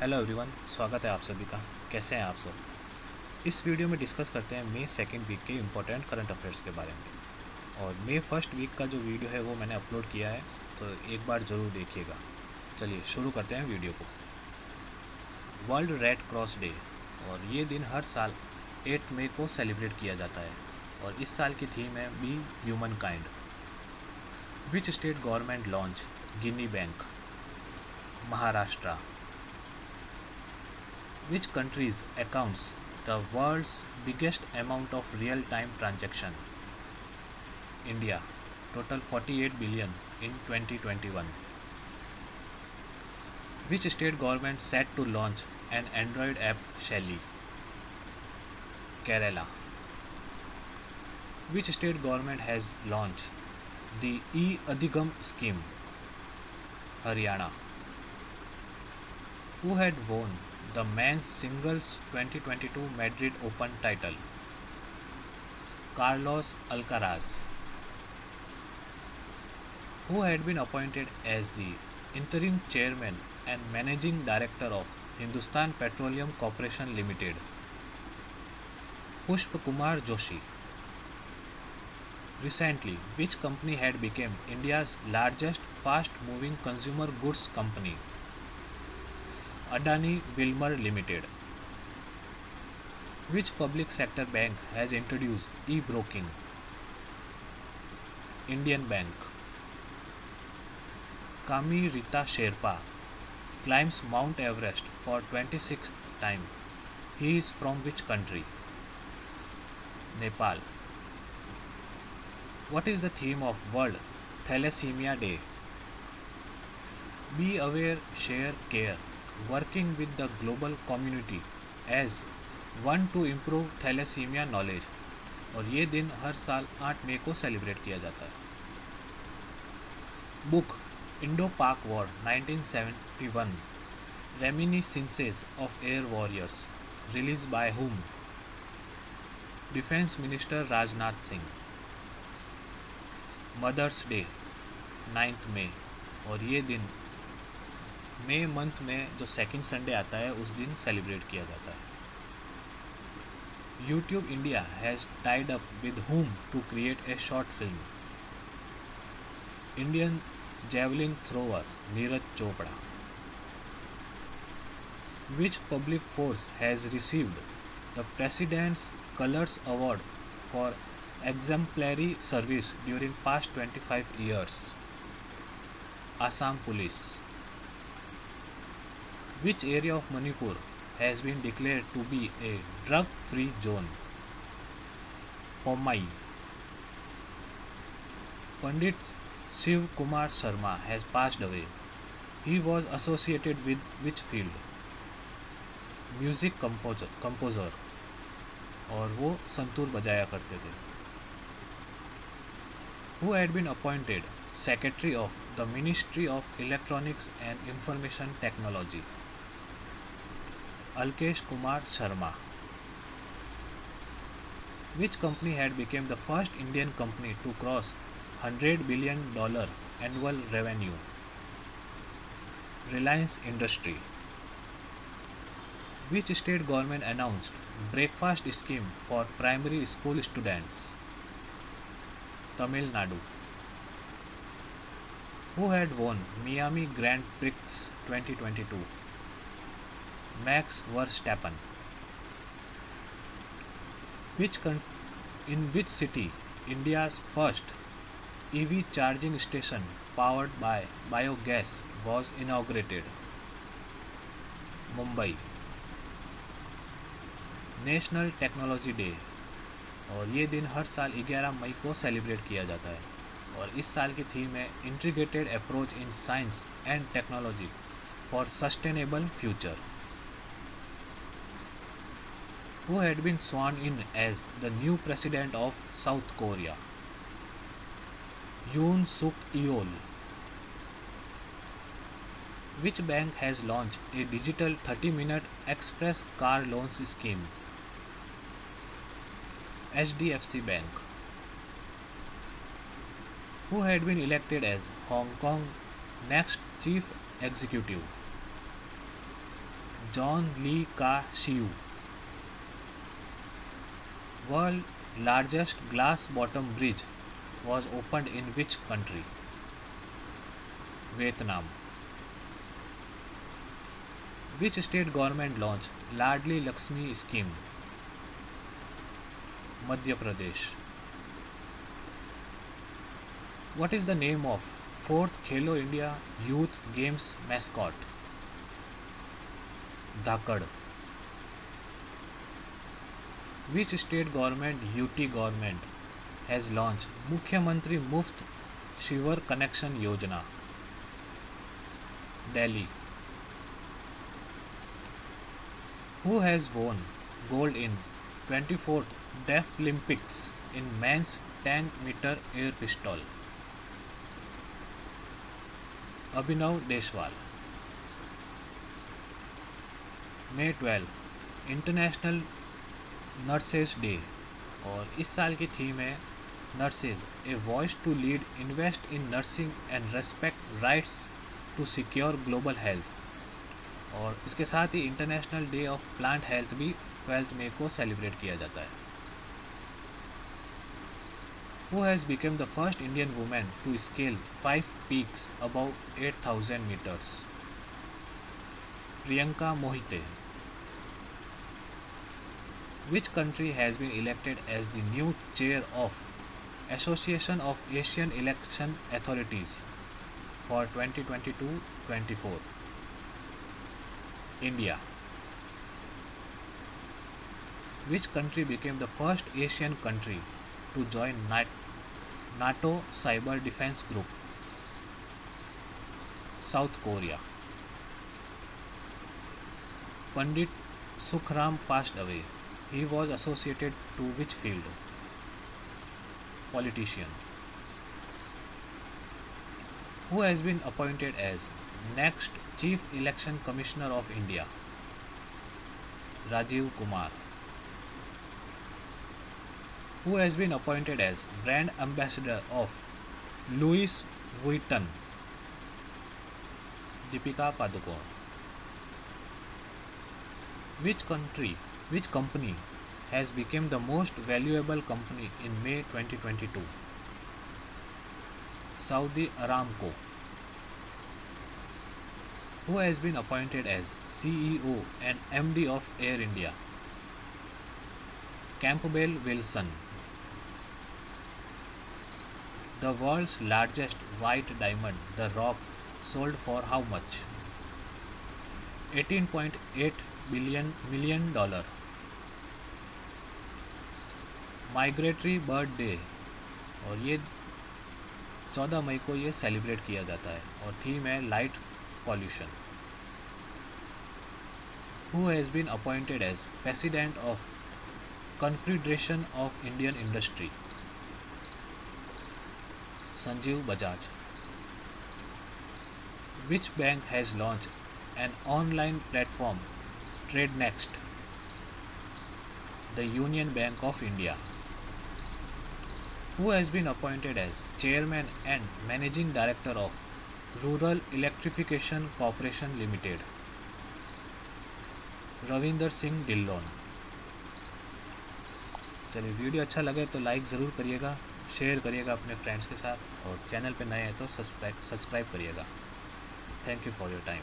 Hello everyone, स्वागत है आप सभी का। कैसे हैं आप सब। इस वीडियो में डिस्कस करते हैं मई सेकेंड वीक के इम्पोर्टेंट करंट अफेयर्स के बारे में। और मई फर्स्ट वीक का जो वीडियो है वो मैंने अपलोड किया है, तो एक बार ज़रूर देखिएगा। चलिए शुरू करते हैं वीडियो को। वर्ल्ड रेड क्रॉस डे, और ये दिन हर साल 8 मई को सेलिब्रेट किया जाता है। और इस साल की थीम है be human kind. Which state government launch Guinea bank? Maharashtra. Which countries accounts the world's biggest amount of real-time transaction? India, total 48 billion in 2021. Which state government set to launch an Android app Shelly? Kerala. Which state government has launched the E-Adhigam scheme? Haryana. Who had won the men's singles 2022 Madrid Open title? Carlos Alcaraz. Who had been appointed as the interim chairman and managing director of Hindustan Petroleum Corporation Limited? Pushp Kumar Joshi. Recently, which company had become India's largest fast-moving consumer goods company? Adani Wilmar Limited. Which public sector bank has introduced e-broking? Indian Bank. Kami Rita Sherpa climbs Mount Everest for 26th time. He is from which country? Nepal. What is the theme of World Thalassemia Day? Be aware, share, care. Working with the global community as one to improve thalassaemia knowledge. और ये दिन हर साल 8 मई को celebrate किया जाता है। Book Indo Pak war 1971 reminiscences of air warriors release by whom? Defence minister Rajnath Singh. Mother's Day 9 मई, और ये दिन मई मंथ में जो सेकंड संडे आता है उस दिन सेलिब्रेट किया जाता है। YouTube India has tied up with whom to create a short film? Indian javelin thrower Neeraj Chopra. Which public force has received the president's colours award for exemplary service during past 25 years? Assam Police. Which area of Manipur has been declared to be a drug-free zone? Paumai. Pandit Shiv Kumar Sharma has passed away. He was associated with which field? Music composer. और वो संतूर बजाया करते थे। Who had been appointed Secretary of the Ministry of Electronics and Information Technology? Alkesh Kumar Sharma. Which company had become the first Indian company to cross $100 billion annual revenue? Reliance Industry. Which state government announced breakfast scheme for primary school students? Tamil Nadu. Who had won Miami Grand Prix 2022? Max Verstappen. In which city India's first EV charging station powered by biogas was inaugurated? Mumbai. National technology day, और ये दिन हर साल 11 मई को celebrate किया जाता है। और इस साल की थीम है integrated approach in science and technology for sustainable future. Who had been sworn in as the new president of South Korea? Yoon Suk Yeol. Which bank has launched a digital 30-minute express car loans scheme? HDFC Bank. Who had been elected as Hong Kong next chief executive? John Lee Ka Chiu. World largest glass bottom bridge was opened in which country? Vietnam. Which state government launched Ladli Lakshmi scheme? Madhya Pradesh. What is the name of 4th Khelo India Youth Games mascot? Dhakad. Which state government UT government has launched Mukhyamantri Muft Shivar Connection Yojana? Delhi. Who has won gold in 24th Deaflympics in men's 10-meter air pistol? Abhinav Deshwal. May 12 international nurses day, और इस साल की theme है nurses a voice to lead, invest in nursing and respect rights to secure global health. और इसके साथ ही international day of plant health भी 12 मई को सेलिब्रेट किया जाता है। Who has become the first Indian women to scale 5 peaks above 8000 metres? Priyanka Mohite. Which country has been elected as the new chair of Association of Asian Election Authorities for 2022-24? India. Which country became the first Asian country to join NATO Cyber Defense Group? South Korea. Pandit Sukhram passed away. He was associated to which field? Politician. Who has been appointed as next Chief Election Commissioner of India? Rajiv Kumar. Who has been appointed as Brand Ambassador of Louis Vuitton? Deepika Padukone. Which company has become the most valuable company in May 2022? Saudi Aramco. Who has been appointed as CEO and MD of Air India? Campbell Wilson. The world's largest white diamond, the Rock, sold for how much? $18.8 million. Migratory bird day, और ये 14 मई को ये celebrate किया जाता है, और theme है light pollution. Who has been appointed as president of confederation of Indian industry? Sanjiv Bajaj. Which bank has launch an online platform TradeNext? The Union Bank of India. Who has been appointed as Chairman and Managing Director of Rural Electrification Corporation Limited? Ravinder Singh Dhillon. चलिए, video अच्छा लगे तो like ज़रूर करिएगा, share करिएगा अपने friends के साथ, और चैनल पे नए हैं तो सब्सक्राइब करिएगा। Thank you for your time.